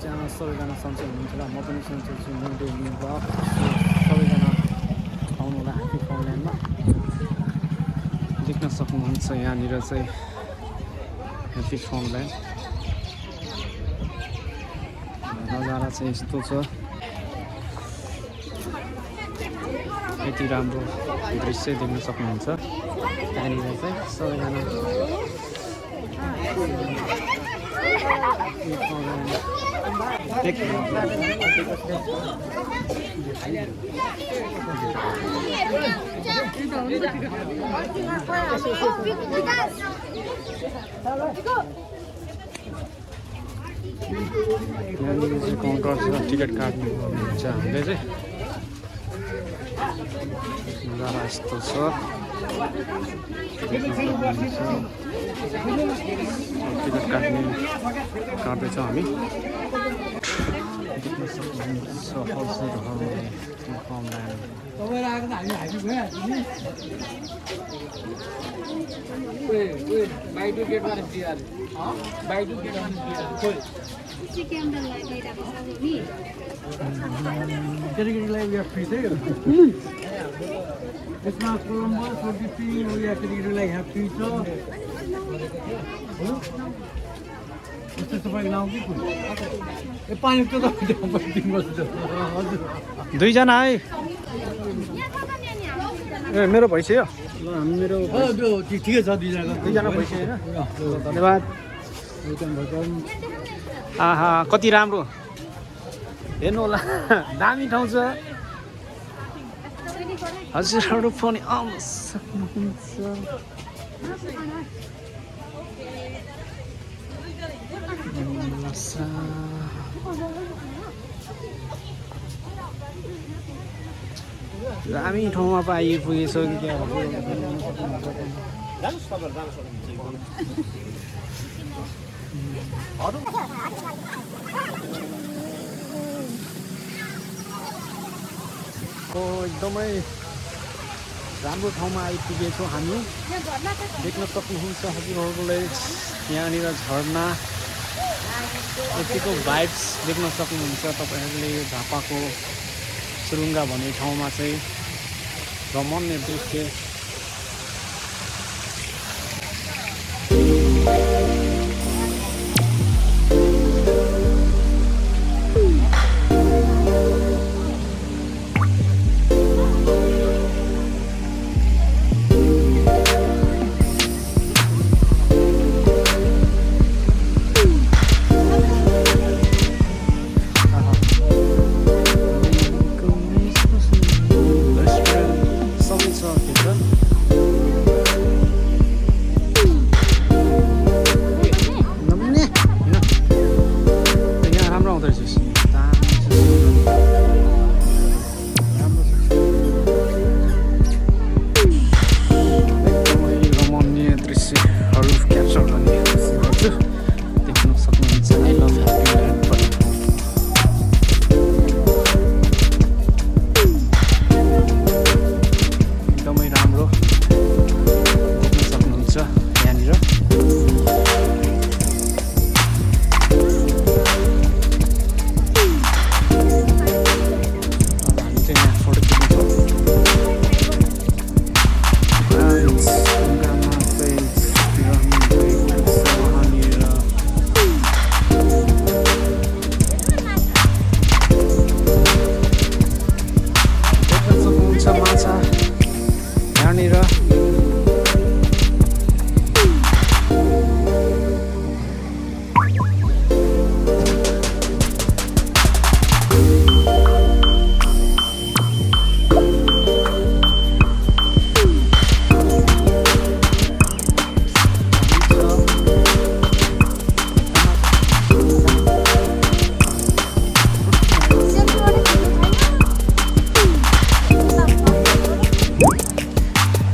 Channel सबैजना सन्चै हुनुहुन्छ र म पनि सन्चै छु। डेली ब्लग सबैजना आउनु होला ह्याप्पी फाउन्डल्यान्डमा देख्न सक्नुहुन्छ। यहाँनिर चाहिँ ह्याप्पी फाउन्डल्यान्ड नजारा चाहिँ यस्तो छ। यति राम्रो दृश्य देख्न सक्नुहुन्छ। त्यहाँनिर चाहिँ सबैजना काउन्टर छ, टिकट काट्नु हुन्छ। हामीले चाहिँ नजारा यस्तो छ, टिकट काट्दैछौँ हामी। देख्न सक्नुहुन्छ केटाकेटीलाई फ्री छ यसमा कोलम्बस रोटी केटाकेटीलाई यहाँ फ्री छ। यस्तो तपाईँको नाउँ के कुन ए पानी त दुईजना है। ए मेरो भइसक्यो। मेरो ठिकै छ दुईजना भइसक्यो होइन। धन्यवाद। आहा कति राम्रो हेर्नु होला, दामी ठाउँ छ। हजुरहरू पनि आउन सक्नुहुन्छ। दामी ठाउँमा पो आइपुगेछौँ कि क्या। एकदमै राम्रो ठाउँमा आइपुगेछौँ हामी। देख्न सक्नुहुन्छ हजुरहरूले यहाँनिर झरना, यतिको भाइब्स देख्न सक्नुहुन्छ तपाईँहरूले। यो झापाको सुरुङ्गा भन्ने ठाउँमा चाहिँ रमणीय दृश्य।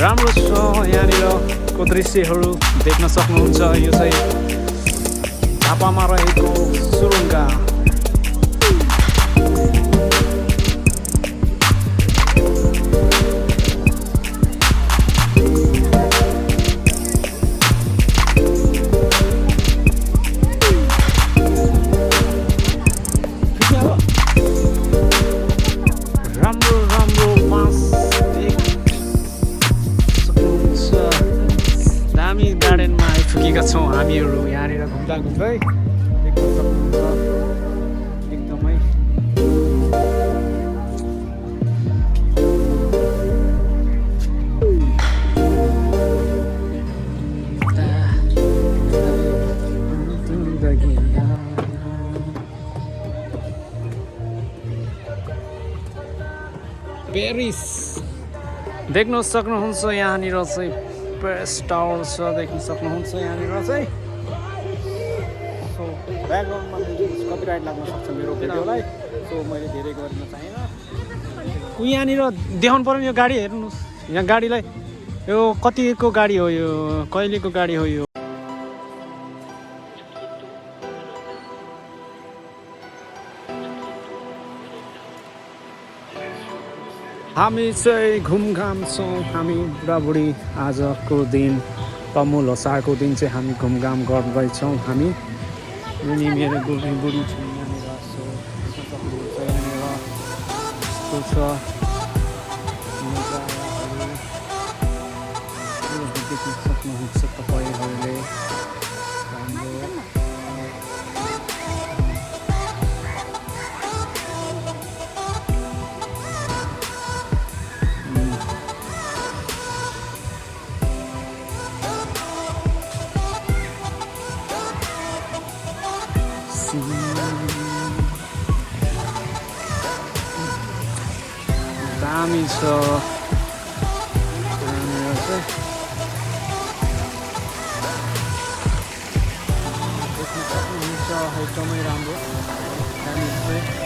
राम्रो छ। यहाँनिरको दृश्यहरू देख्न सक्नुहुन्छ। यो चाहिँ झापामा रहेको सुरुङ्गा। घुम्दा घुम्दै देख्न सक्नुहुन्छ एकदमै पेरिस देख्न सक्नुहुन्छ यहाँनिर चाहिँ पेरिस टावर छ देख्न सक्नुहुन्छ यहाँनिर चाहिँ सो ब्याकग्राउन्डमा कपिराइट लाग्न सक्छ मेरो भिडियोलाई सो मैले धेरै गर्न चाहेन यहाँनिर देखाउनु पर्यो यो गाडी हेर्नुहोस् यहाँ गाडीलाई यो कतिको गाडी हो यो कहिलेको गाडी हो यो हामी चाहिँ घुमघाम छौँ हामी बुढाबुढी आजको दिन तमु ल्होसारको दिन चाहिँ हामी घुमघाम गर्दैछौँ हामी अनि मेरो बुढी छ यहाँनिर सो यहाँनिर छ देख्न सक्नुहुन्छ तपाईँहरूले दामी छ यहाँनिर चाहिँ देख्न सक्नुहुन्छ एकदमै राम्रो दामी चाहिँ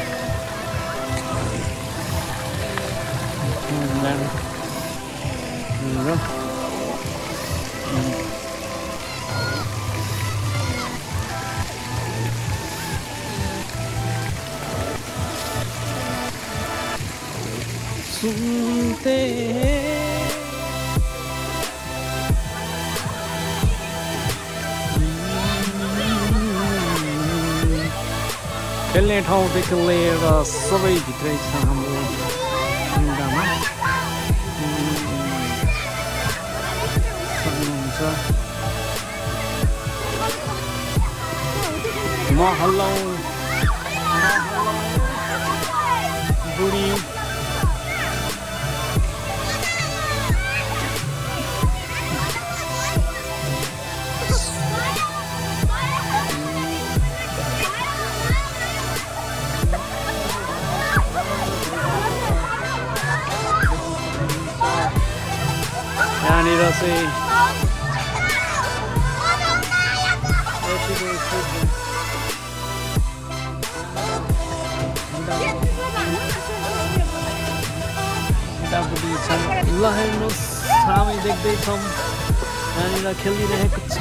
सुनते खेल्ने ठाउँदेखि लिएर सबै भित्रै छ हाम्रो जग्गामा सक्नुहुन्छ महलौ बुढी यहाँनिर चाहिँ बुढाबुढी छन् ल हेर्नुहोस् हामी देख्दैछौँ यहाँनिर खेलिरहेको छ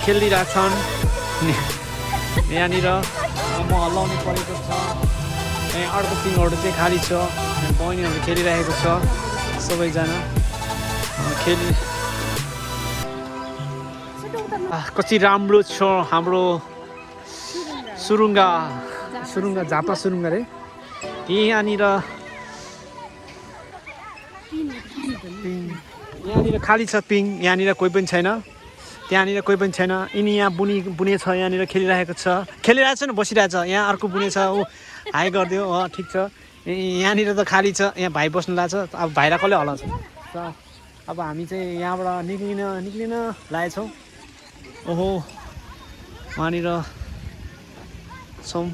खेलिरहेछन् यहाँनिर म हल्लाउनु परेको छ यहाँ अर्को टिमहरू चाहिँ खाली छ बहिनीहरू खेलिरहेको छ सबैजना खेलि कति राम्रो छ हाम्रो सुरुङ्गा झापा सुरुङ्गा रे यहाँनिर खाली छ पिङ यहाँनिर कोही पनि छैन त्यहाँनिर कोही पनि छैन यिनी यहाँ बुने छ यहाँनिर खेलिरहेको छ खेलिरहेको छ नि बसिरहेको छ यहाँ अर्को बुने छ ऊ हाई गरिदियो ठिक छ यहाँनिर त खाली छ यहाँ भाइ बस्नु लाग्छ अब भाइलाई कसले हल्लाउँछ अब हामी चाहिँ यहाँबाट निक्लिन लागेछौँ ओहो वहाँनिर छौँ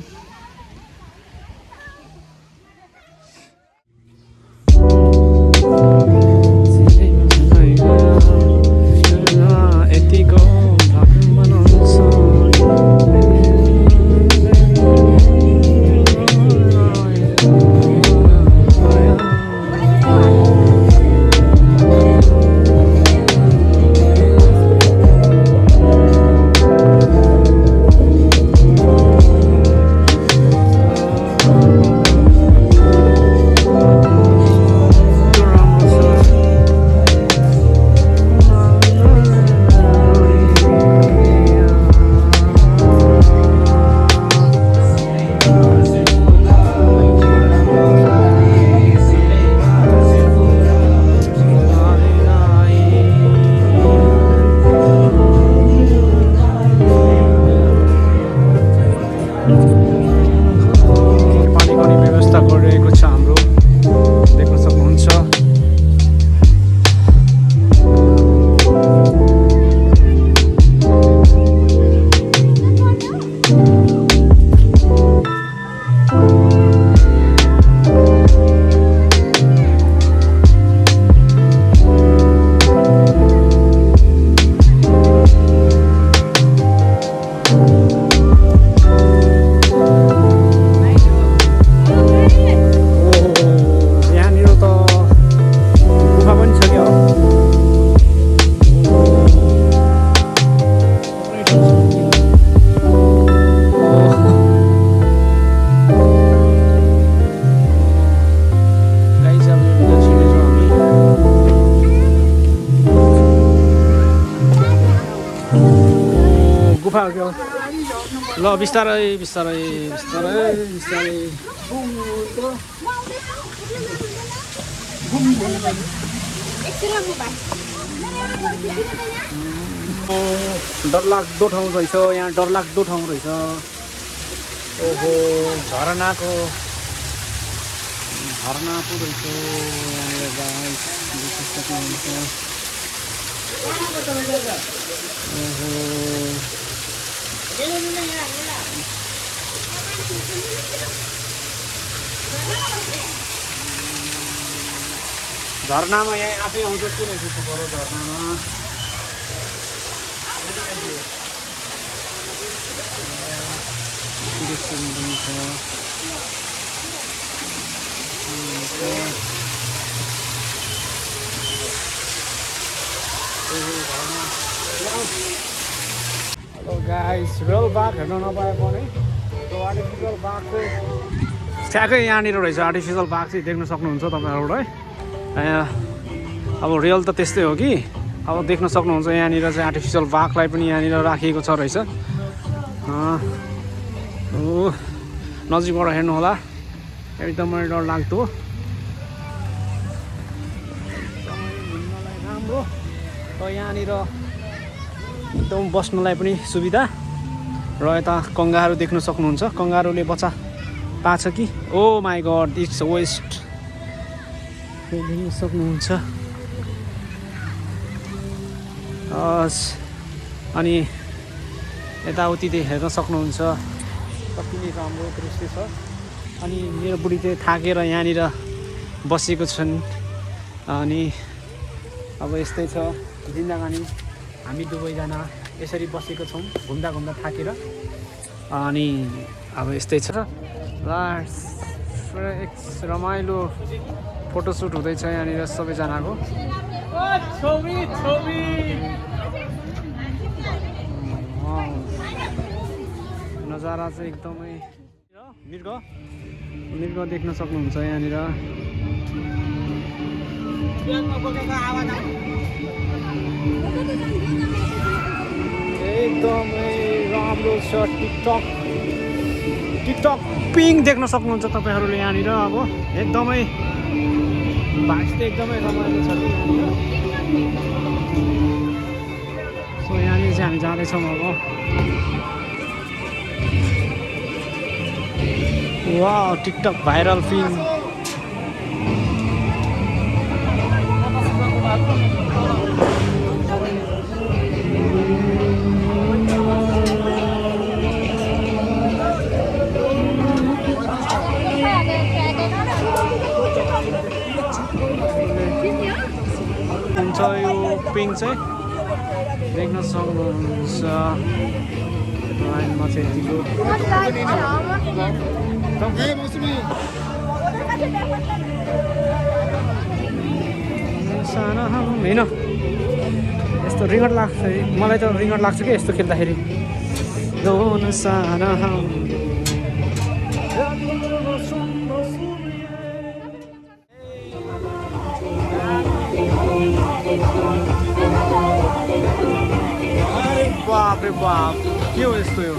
गुफा हो क्या हो? ल बिस्तारै बिस्तारै बिस्तारै बिस्तारै डरलाग्दो ठाउँ रहेछ यहाँ, डरलाग्दो ठाउँ रहेछ। ओहो झरनाको रहेछ यहाँनिर गाइस, देख्न सक्नुहुन्छ। ओहो झरनामा यहाँ आफै आउँछ, किन सुत्नु पर्यो झरनामा? हेलो गाइस, रियल बाघ हेर्न नपाए पनि त्यो आर्टिफिसियल बाघ चाहिँ ठ्याक्कै यहाँनिर रहेछ। आर्टिफिसियल बाघ चाहिँ देख्न सक्नुहुन्छ तपाईँहरू है। अब रियल त त्यस्तै हो कि, अब देख्न सक्नुहुन्छ यहाँनिर चाहिँ आर्टिफिसियल बाघलाई पनि यहाँनिर राखिएको छ रहेछ। नजिकबाट हेर्नु होला, एकदमै डरलाग्दो, घुम्नलाई राम्रो र यहाँनिर एकदम बस्नलाई पनि सुविधा। र यता कङ्गारू देख्न सक्नुहुन्छ, कङ्गारूले बच्चा पाछ कि। ओ माई गड, इट्स वेस्ट देख्न सक्नुहुन्छ। अनि यताउति हेर्न सक्नुहुन्छ, कति नै राम्रो दृश्य छ। अनि मेरो बुढी चाहिँ थाकेर यहाँनिर बसेको छन्। अनि अब यस्तै छ जिन्दगानी, हामी दुवैजना यसरी बसेको छौँ घुम्दा घुम्दा थाकेर। अनि अब यस्तै छ। रमाइलो फोटोसुट हुँदैछ यहाँनिर सबैजनाको। नजारा चाहिँ एकदमै मृग देख्न सक्नुहुन्छ यहाँनिर। एकदमै राम्रो छ। टिकटक पिङ देख्न सक्नुहुन्छ तपाईँहरूले यहाँनिर। अब एकदमै भाइ चाहिँ एकदमै रमाइलो छ यहाँनिर। सो यहाँनिर चाहिँ हामी जाँदैछौँ अब। Wow, TikTok viral film. हुन्छ यो पिङ चाहिँ देख्न सक्नुहुन्छ लाइनमा चाहिँ यतिको। सानो होइन, यस्तो रिङ्गट लाग्छ, मलाई त रिङ्गट लाग्छ कि यस्तो खेल्दाखेरि। दोन साना बाप रे बाप, के हो यस्तो यो?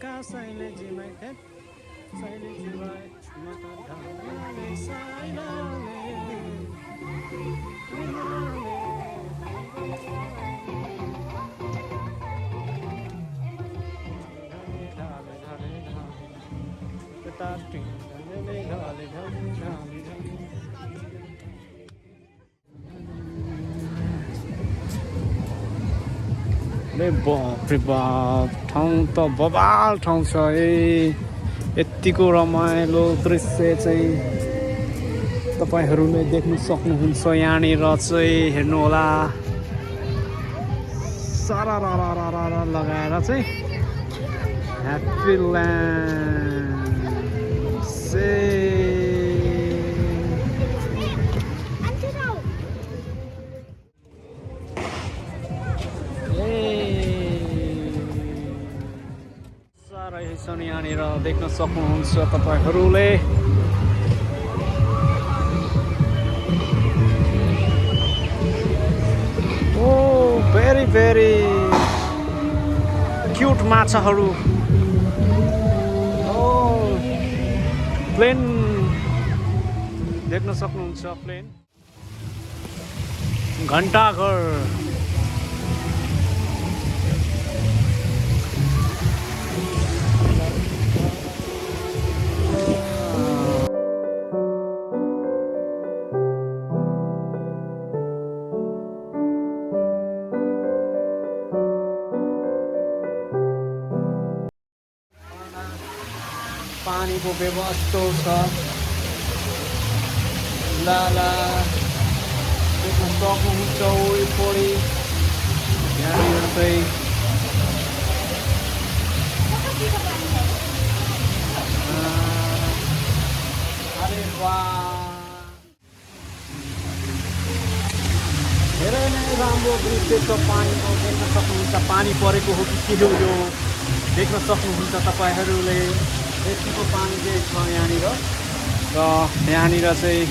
कसैले जिमाई कसैले जिमाई मत ढाले अरे बाप रे बाप ठाउँ त बबाल ठाउँ छ यतिको रमाइलो दृश्य चाहिँ तपाईहरूले देख्न सक्नुहुन्छ यहाँनिर चाहिँ हेर्नुहोला सारा लगाएर चाहिँ ह्याप्पी ल्यान्ड से रहेछन् यहाँनिर देख्न सक्नुहुन्छ तपाईहरूले ओ भेरी भेरी क्युट माछाहरू ओ प्लेन देख्न सक्नुहुन्छ प्लेन घण्टाघर पानीको व्यवस्था छ लाला देख्न सक्नुहुन्छ वरिपरि यहाँनिर चाहिँ अरे वाह धेरै नै राम्रो दृश्य छ पानीको देख्न सक्नुहुन्छ पानी परेको हो कि के हो यो देख्न सक्नुहुन्छ तपाईहरूले यतिको पानी चाहिँ छ यहाँनिर र यहाँनिर चाहिँ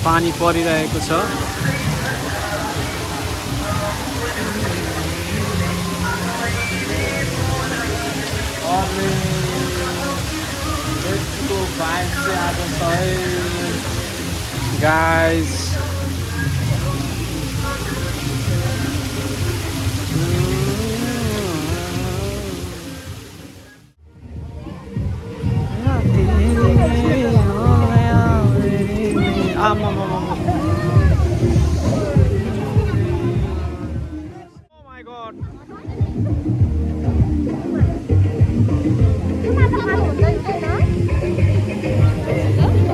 पानी परिरहेको छ अरे यतिको भाइब चाहिँ आज छ है गाइस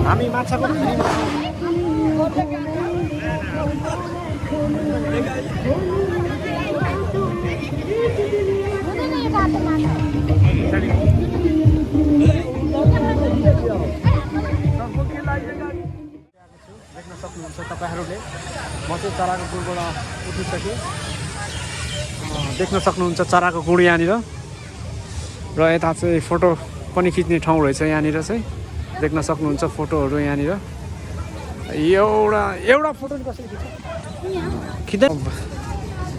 हामी माछाको खानीमा देख्न सक्नुहुन्छ तपाईहरूले म चाहिँ चराको गुडबाट उठिसकेँ देख्न सक्नुहुन्छ चराको गुड यहाँनिर र यता चाहिँ फोटो पनि खिच्ने ठाउँ रहेछ यहाँनिर चाहिँ देख्न सक्नुहुन्छ फोटोहरू यहाँनिर एउटा फोटो कसरी खिच्छ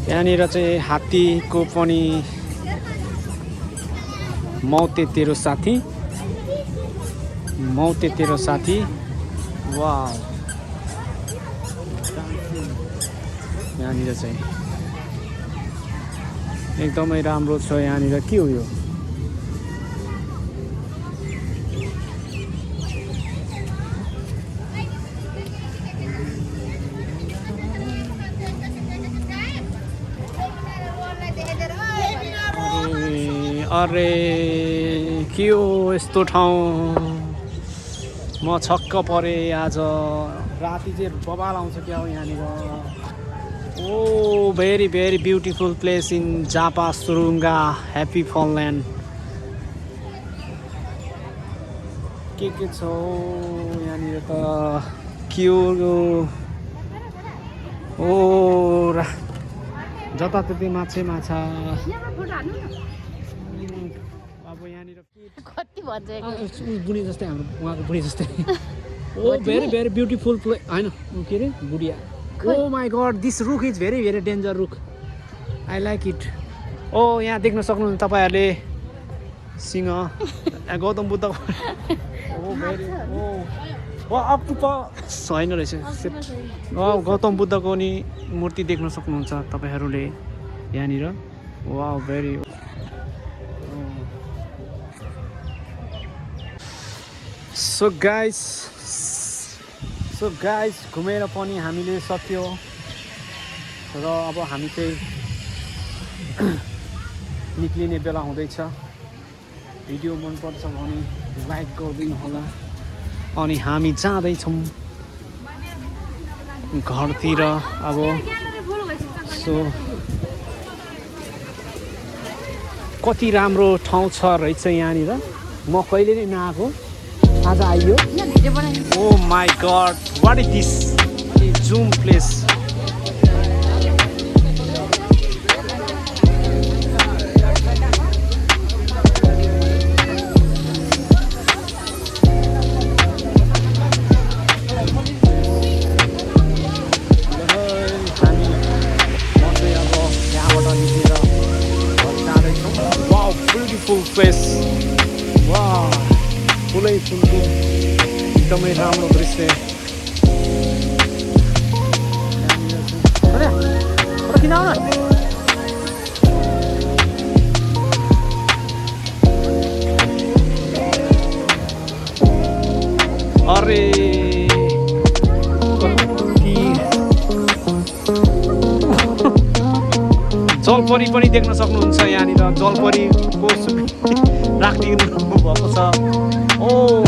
यहाँनिर चाहिँ हात्तीको पनि मौते तेरो साथी वाह यहाँनिर चाहिँ एकदमै राम्रो छ यहाँनिर के हो यो अरे के हो यस्तो ठाउँ म छक्क परेँ आज राति चाहिँ बबाल आउँछ क्या हो यहाँनिर oh very very beautiful place in Jhapa Surunga Happy Funland के छ यहाँनिर त के हो ओ जताततै माछा अब यहाँनिर कति भन्छ बुढी जस्तै हाम्रो उहाँको बुढी जस्तै ओ भेरी भेरी ब्युटिफुल प्ले होइन के अरे बुढिया ओ माई गड दिस रुख इज भेरी भेरी डेन्जर रुख आई लाइक इट ओ यहाँ देख्न सक्नुहुन्छ तपाईँहरूले सिंह गौतम बुद्धको भेरी अक्टोपस होइन रहेछ गौतम बुद्धको नि मूर्ति देख्न सक्नुहुन्छ तपाईँहरूले यहाँनिर वा भेरी सो गाइस घुमेर पनि हामीले सक्यो र अब हामी चाहिँ निक्लिने बेला हुँदैछ भिडियो मनपर्छ भने लाइक गरिदिनु होला अनि हामी जाँदैछौँ घरतिर अब सो कति राम्रो ठाउँ छ रहेछ यहाँनिर म कहिले नै नआएको आज आइयो oh my God what is this zoom place place वा फुलै फुलको एकदमै राम्रो दृश्य किन आउन अरे जलपरी पनि देख्न सक्नुहुन्छ यहाँनिर जलपरीको राखिदिनु भएको छ ओ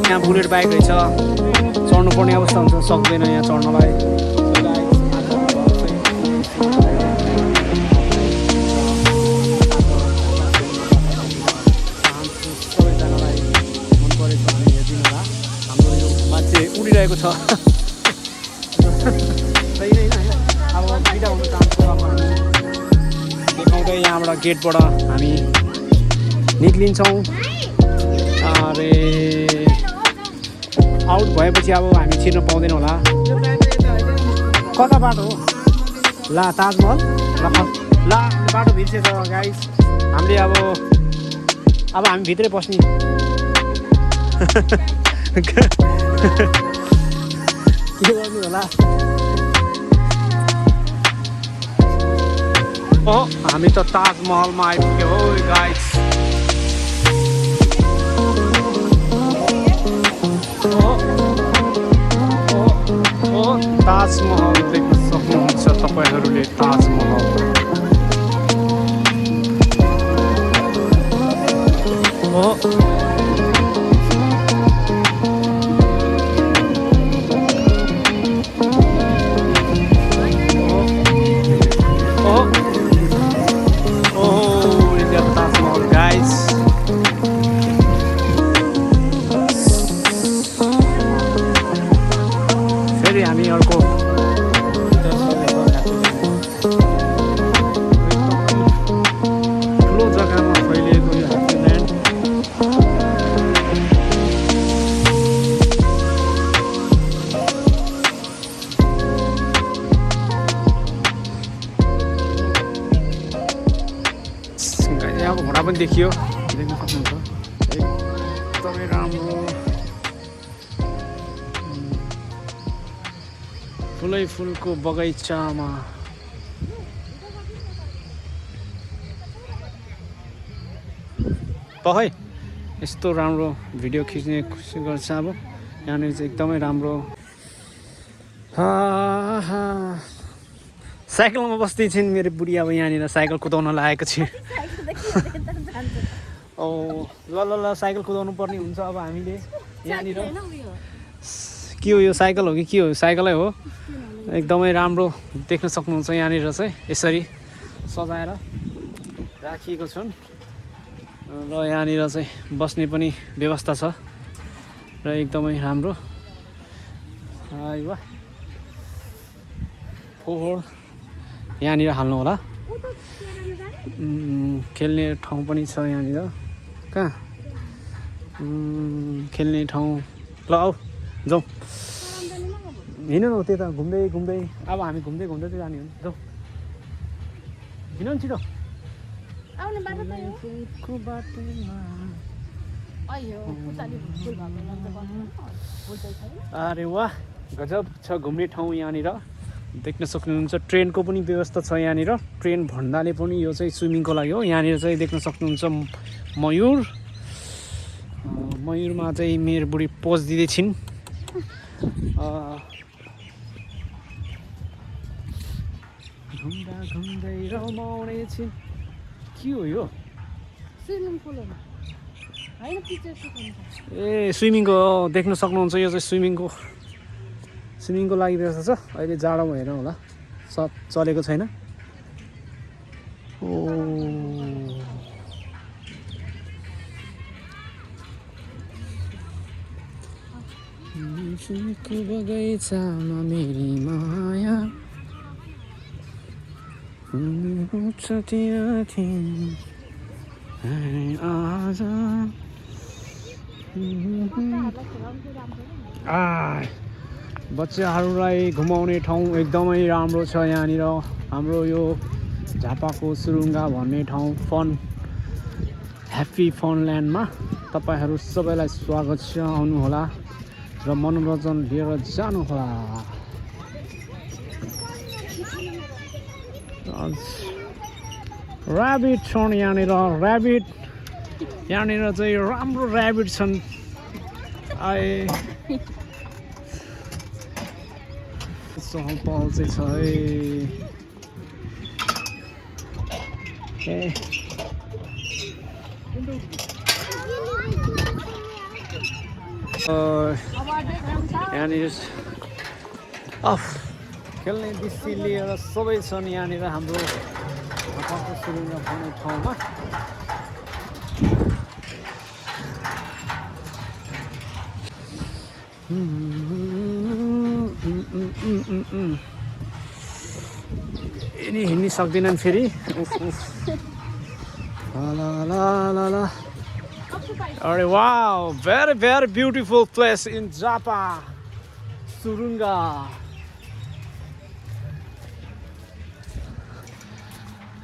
यहाँ बुलेट बाइक रहेछ चढ्नु पर्ने अवस्था हुन्छ सक्दैन यहाँ चढ्नलाई सबैजनालाई मन परेछ भने हेरिदिनु होला हाम्रो यो मान्छे उडिरहेको छ सही नै होइन अब बिदा हुन चाहन्छु अब देखाउँदै यहाँबाट गेटबाट हामी निक्लिन्छौँ अरे आउट भएपछि अब हामी छिर्न पाउँदैन होला कता बाटो हो ला ताजमहल ला बाटो बिर्सेछ गाइस हामीले अब हामी भित्रै पस्ने के गर्नु होला हामी त ताजमहलमा आइपुग्यो हो गाइस ताजमहल देख्न सक्नुहुन्छ तपाईँहरूले ताजमहल हामी अर्को ठुलो जग्गामा फैलिएको यो ह्याप्पील्यान्ड यहाँको घोडा पनि देखियो देख्न सक्नुहुन्छ एकदमै राम्रो फुलै फुलको बगैँचामा है यस्तो राम्रो भिडियो खिच्ने खुसी गर्छ अब यहाँनिर चाहिँ एकदमै राम्रो साइकलमा बस्दै छिन् मेरो बुढी अब यहाँनिर साइकल कुदाउन लागेको छु ओ ल ल ल साइकल कुदाउनु पर्ने हुन्छ अब हामीले यहाँनिर के हो यो साइकल हो कि के हो साइकलै हो एकदमै राम्रो देख्न सक्नुहुन्छ यहाँनिर चाहिँ यसरी सजाएर राखिएको छन् र यहाँनिर चाहिँ बस्ने पनि व्यवस्था छ र एकदमै राम्रो वाह फोहोर यहाँनिर हाल्नु होला खेल्ने ठाउँ पनि छ यहाँनिर कहाँ खेल्ने ठाउँ ल आऊ जाउँ हिँड न त्यता घुम्दै घुम्दै अब हामी घुम्दै घुम्दै जाने हो नि जाउँ हिँड न छिटो आउने बाटो त यो फुलको बाटोमा अयो पुतली फुल भएको अन्त गर्नु फुल चाहिँ छैन अरे वाह गजब छ घुम्ने ठाउँ यहाँनिर देख्न सक्नुहुन्छ ट्रेनको पनि व्यवस्था छ यहाँनिर ट्रेन भन्नाले पनि यो चाहिँ स्विमिङको लागि हो यहाँनिर चाहिँ देख्न सक्नुहुन्छ मयूर मयूरमा चाहिँ मेरो बुढी पोज दिँदै छिन् घुम्दा घुम्दै रमाउने छिन् के हो यो स्विमिङ पुल हो होइन पिक्चर सुटिङ ए स्विमिङको देख्न सक्नुहुन्छ यो चाहिँ स्विमिङको लागि व्यवस्था छ अहिले जाडो भएर होला चलेको छैन ओ फुलको बगैँचामा मेरी माया आज बच्चाहरूलाई घुमाउने ठाउँ एकदमै राम्रो छ यहाँनिर हाम्रो यो झापाको सुरुङ्गा भन्ने ठाउँ फन ह्याप्पी फनल्यान्डमा तपाईँहरू सबैलाई स्वागत छ आउनुहोला र मनोरञ्जन लिएर जानुहोला ऱ्याबिट छन् यहाँनिर ऱ्याबिट यहाँनिर चाहिँ राम्रो ऱ्याबिट छन् आए सहपल चाहिँ छ है यहाँनिर खेल्ने दृश्य लिएर सबै छन् यहाँनिर हाम्रो सुरुङ्गा भन्ने ठाउँमा यिनी हिँड्न सक्दैनन् फेरि अरे wow very very beautiful place in Japa Surunga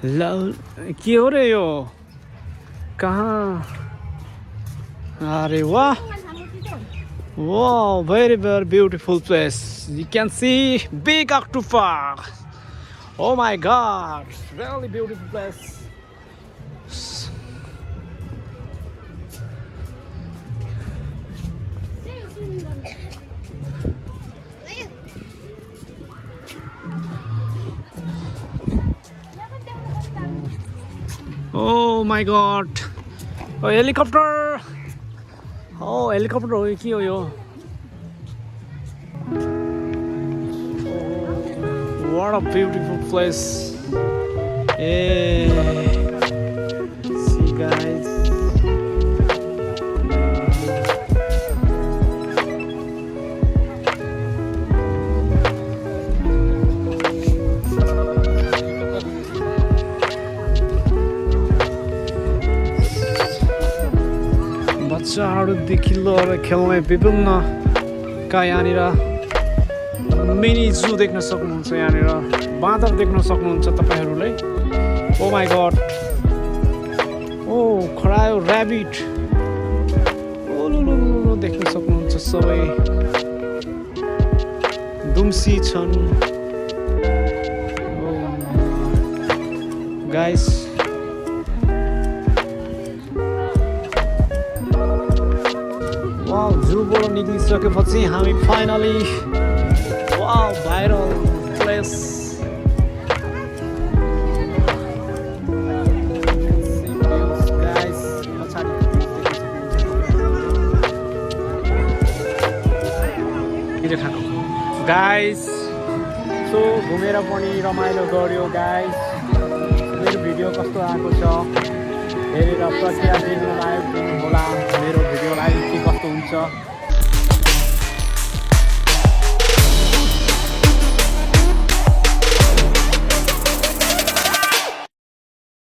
ल के हो रे यो कहाँ अरे वाह wow very very beautiful place you can see big octopus oh my god really beautiful place oh my god oh helicopter oh helicopter हो के हो यो what a beautiful place hey see guys बच्चाहरूदेखि लिएर खेल्ने विभिन्न का यहाँनिर मिनी जू देख्न सक्नुहुन्छ यहाँनिर बाँदर देख्न सक्नुहुन्छ तपाईहरूले ओ माई गड ओ खरायो ऱ्याबिट ओ लुलु देख्न सक्नुहुन्छ सबै दुम्सी छन् गाइस जूबाट निक्लिसकेपछि हामी finally wow viral place guys so घुमेर पनि रमाइलो गर्यो गाइस मेरो भिडियो कस्तो आएको छ हेरेर प्रतिक्रिया दिनु होला मेरो भिडियोलाई के कस्तो हुन्छ